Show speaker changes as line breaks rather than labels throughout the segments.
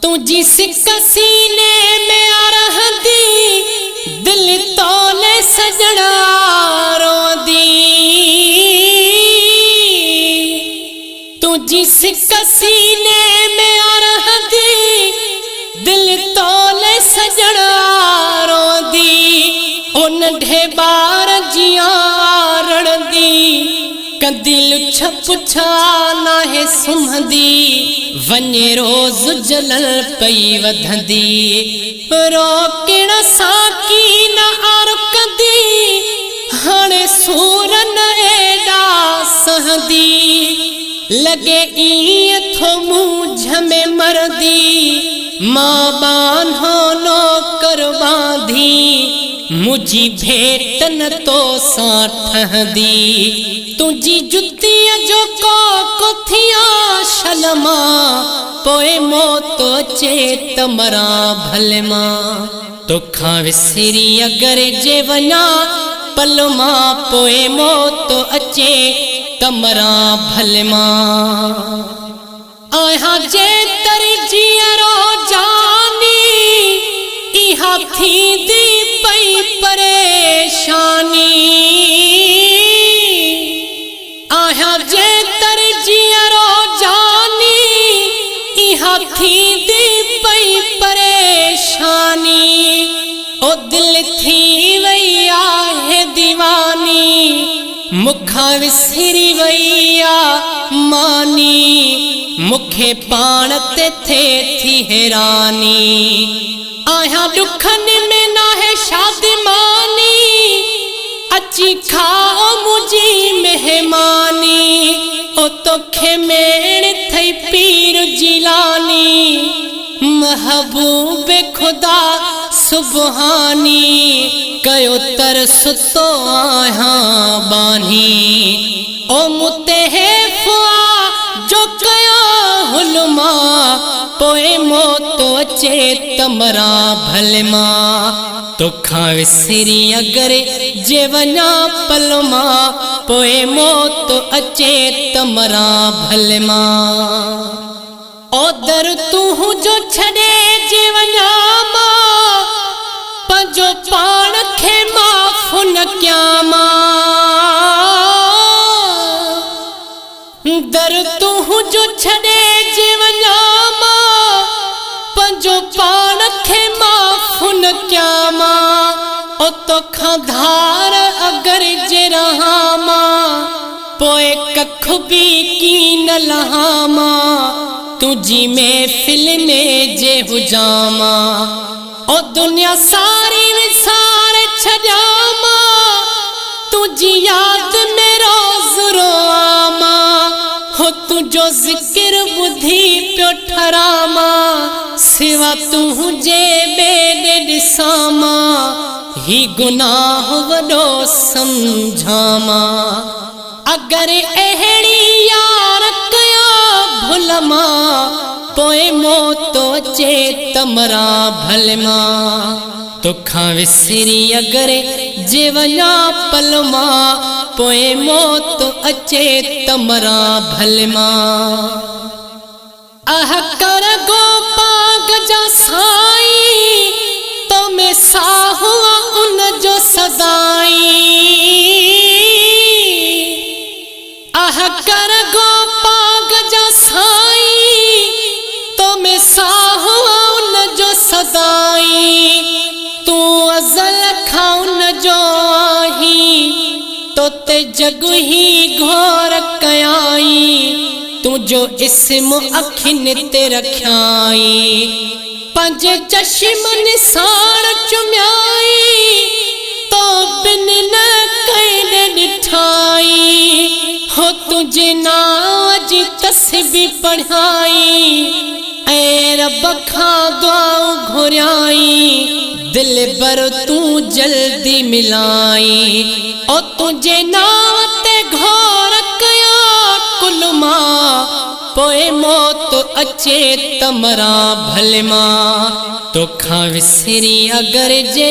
तुझी सिक सीने में आ रहंदी दिल तोले सजड़ा रोंदी। तुझी सिक सीने में आ रहंदी दिल तोले सजड़ा रोंदी। ओ नंढे बार जियां रड़दी कदी लुछ पुछा ना है सुम्हदी। वञे रोज़ जलल पई वधंदी रोकण सां की न आरुकंदी। हाणे सूर न एॾा सहंदी लॻे ईअं थो मुंझ में मरदी। मां बान्हो नौकर बांधी मुझी भेट न तो सां ठहंदी। तुझी जुतीअ जो को थिया शलमा पोए मौत अचे त मरां भले मां। तोखां विसरी अगर जे वञा पल मां पोए मौत अचे त मरां भले मां। आहियां जे तरी जीअरो जानी इहा थींदी पई परेशानी। आहियां जे तरी जीअरो जानी इहा थींदी पई परेशानी। ओ दिल थी वई आहे दीवानी मुखां विसरी वई आ मानी। मुखे पाण ते थिए थी हैरानी। आहियां दुखनि में नाहे शादिमानी अची खाओ मुझी मेहमानी। ओ तोखे मेण थई पीर जिलानी महबूब खुदा सुबहानी। कयो तरस तो आहियां बानी ओ मुतेहफ़ा जो कया हुलमा पोए मौत अचे त मरां भले मां। तोखां विसरी अगर जे वञा पल मां पोए मौत अचे त मरां भले मां। ओ दर तूं जो छॾे जे वञा मां पंहिंजो पाण खे माफ़ न कयां मां। दर तूं जो छॾे जे वञा मां पंहिंजो पाण खे माफ़ न कयां मां। ओ तोखां धार अगर जे रहां मां पोए कख बि की न लहां मां। तुझी महफ़िल में जे हुजां मां ओ दुनिया सारी विसार छॾियां मां। तुझी याद में रोज़ रोआं मां हो तुझो ज़िक्र ॿुधी पियो ठरां मां। सिवा तुझे ॿिए ॾिसां मां ही गुनाह वॾो सम्झां मां। अगर अहिड़ी यार कयां भुल मां पोए मौत अचे त मरां भले मां। तोखां विसरी अगर जे वञा पल मां पोए मौत अचे त मरां भले मां। आह कर गो पाग जा साईं तो में साहुआ उन जो सदाई। आह कर गो पाग जा साईं तो में साहुआ उन जो सदाई। तू अज़ल खां उन जो आहीं तो ते जग ही घोर कयाई। तुझो इस्म अखिन ते रखियाई पंहिंजे चश्मनि साण चुमियाई। तो बिन न कहिड़े ॾिठाई हो तुझे नाम जी तस्बीह पढ़ाई। ऐं रब खां दुआऊं घुरियाई दिल भर तू जल्दी मिलाई। ओ तुझे नाम ते घोर कया कुल मां पोए मौत अचे त मरां भले मां। तोखां विसरी अगर जे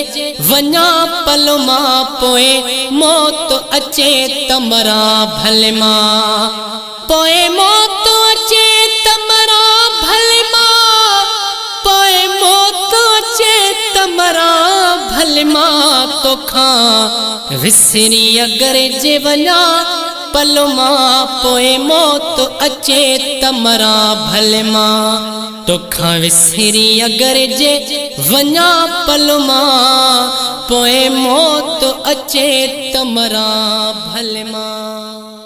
वञा पल मां पोए मौत अचे त मरां भले मां। पोए मौत अचे त मरां भले मां भले मां तोखा विसरी अगर जे वञा पल मां पोए मौत अचे त मरां भले मां तोखा विसरी अगर जे वञा पल मां पोए मौत अचे त मरां भले मां।